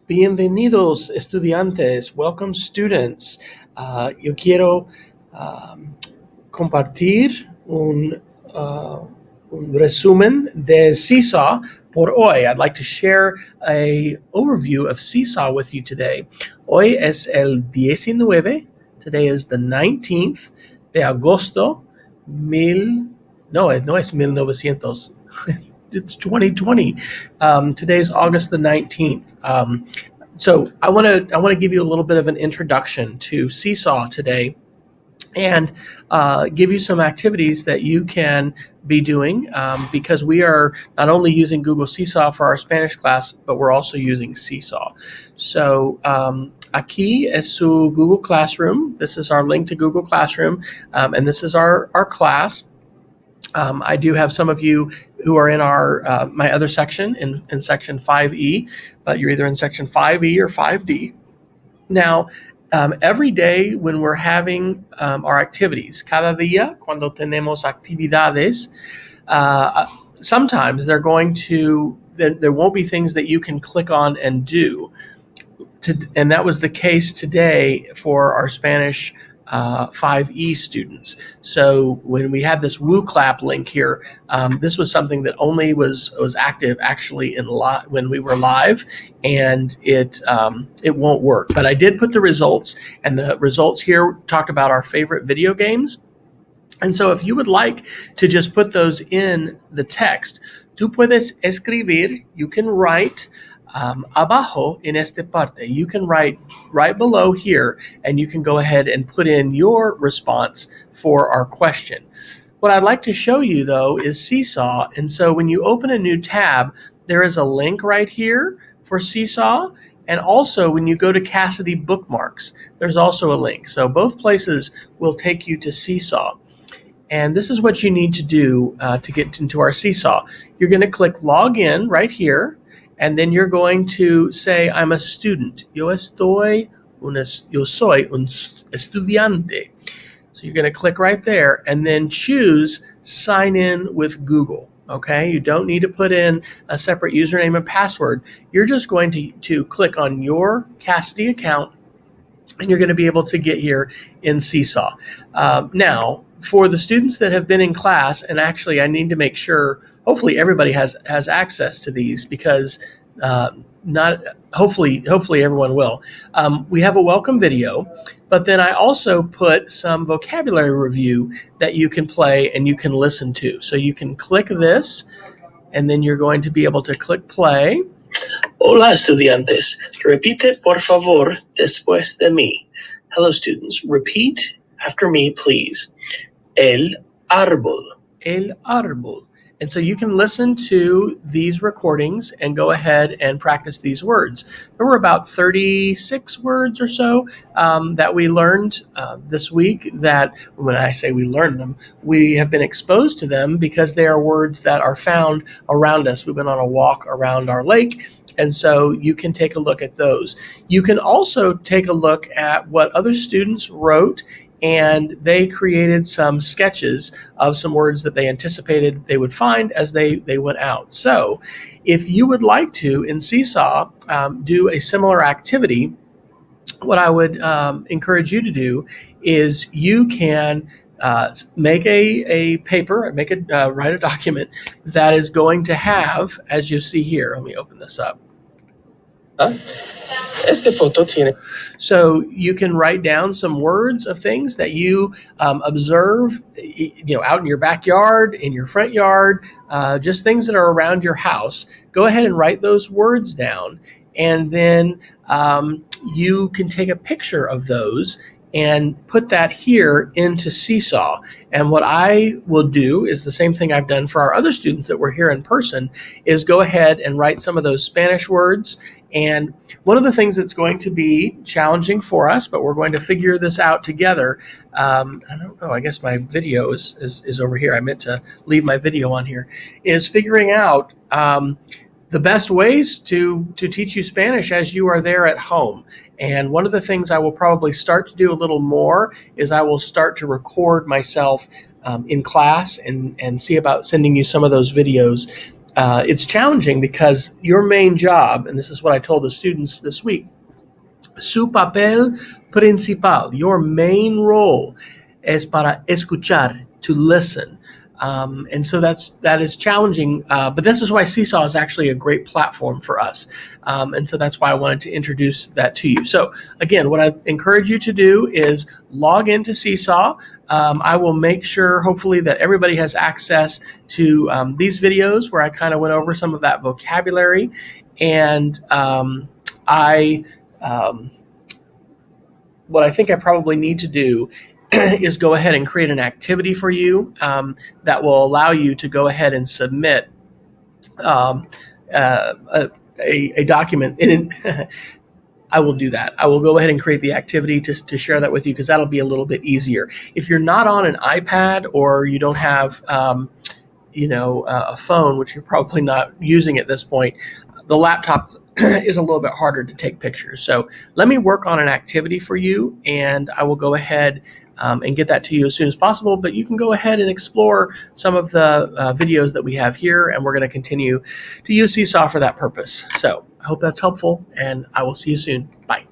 Bienvenidos, estudiantes. Welcome, students. Yo quiero compartir un resumen de Seesaw por hoy. I'd like to share an overview of Seesaw with you today. Hoy es el 19. Today is the 19th de agosto. No es 1900. It's 2020. Today's August the 19th. So I want to give you a little bit of an introduction to Seesaw today, and give you some activities that you can be doing because we are not only using Google Seesaw for our Spanish class, but we're also using Seesaw. So aquí es su Google Classroom. This is our link to Google Classroom, and this is our class. I do have some of you who are in our my other section in section 5E, but you're either in section 5E or 5D. Now, every day when we're having our activities, cada día cuando tenemos actividades, sometimes there won't be things that you can click on and do. And that was the case today for our Spanish 5E students. So when we had this Woo Clap link here, this was something that only was active actually when we were live, and it won't work. But I did put the results, and the results here talked about our favorite video games. And so if you would like to just put those in the text, tú puedes escribir, you can write abajo en esta parte. You can write right below here, and you can go ahead and put in your response for our question. What I'd like to show you, though, is Seesaw. And so when you open a new tab, there is a link right here for Seesaw. And also, when you go to Cassidy Bookmarks, there's also a link. So both places will take you to Seesaw. And this is what you need to do to get into our Seesaw. You're going to click Log In right here. And then you're going to say, I'm a student. Yo soy un estudiante. So you're going to click right there and then choose Sign In with Google. Okay, you don't need to put in a separate username and password. You're just going to click on your Cassidy account, and you're going to be able to get here in Seesaw. Now, for the students that have been in class, and actually I need to make sure, hopefully everybody has access to these, because hopefully everyone will. We have a welcome video, but then I also put some vocabulary review that you can play and you can listen to. So you can click this, and then you're going to be able to click play. Hola, estudiantes. Repite, por favor, después de mí. Hello, students. Repeat after me, please. El árbol. El árbol. And so you can listen to these recordings and go ahead and practice these words. There were about 36 words or so that we learned this week, that when I say we learned them, we have been exposed to them because they are words that are found around us. We've been on a walk around our lake, and so you can take a look at those. You can also take a look at what other students wrote, and they created some sketches of some words that they anticipated they would find as they went out. So if you would like to, in Seesaw, do a similar activity, what I would encourage you to do is you can make a paper, write a document that is going to have, as you see here, let me open this up. So you can write down some words of things that you observe, out in your backyard, in your front yard, just things that are around your house. Go ahead and write those words down, and then you can take a picture of those and put that here into Seesaw. And what I will do is the same thing I've done for our other students that were here in person, is go ahead and write some of those Spanish words. And one of the things that's going to be challenging for us, but we're going to figure this out together. I don't know, I guess my video is over here. I meant to leave my video on here, is figuring out the best ways to teach you Spanish as you are there at home. And one of the things I will probably start to do a little more is I will start to record myself in class and see about sending you some of those videos. it's challenging because your main job, and this is what I told the students this week, su papel principal, your main role, es para escuchar, to listen. And so that is challenging, but this is why Seesaw is actually a great platform for us. And so that's why I wanted to introduce that to you. So again, what I encourage you to do is log into Seesaw. I will make sure, hopefully, that everybody has access to these videos where I kind of went over some of that vocabulary. And what I think I probably need to do is go ahead and create an activity for you that will allow you to go ahead and submit a document. I will do that. I will go ahead and create the activity to share that with you, because that'll be a little bit easier. If you're not on an iPad, or you don't have a phone, which you're probably not using at this point, the laptop is a little bit harder to take pictures. So let me work on an activity for you, and I will go ahead and get that to you as soon as possible. But you can go ahead and explore some of the videos that we have here, and we're going to continue to use Seesaw for that purpose. So I hope that's helpful, and I will see you soon. Bye.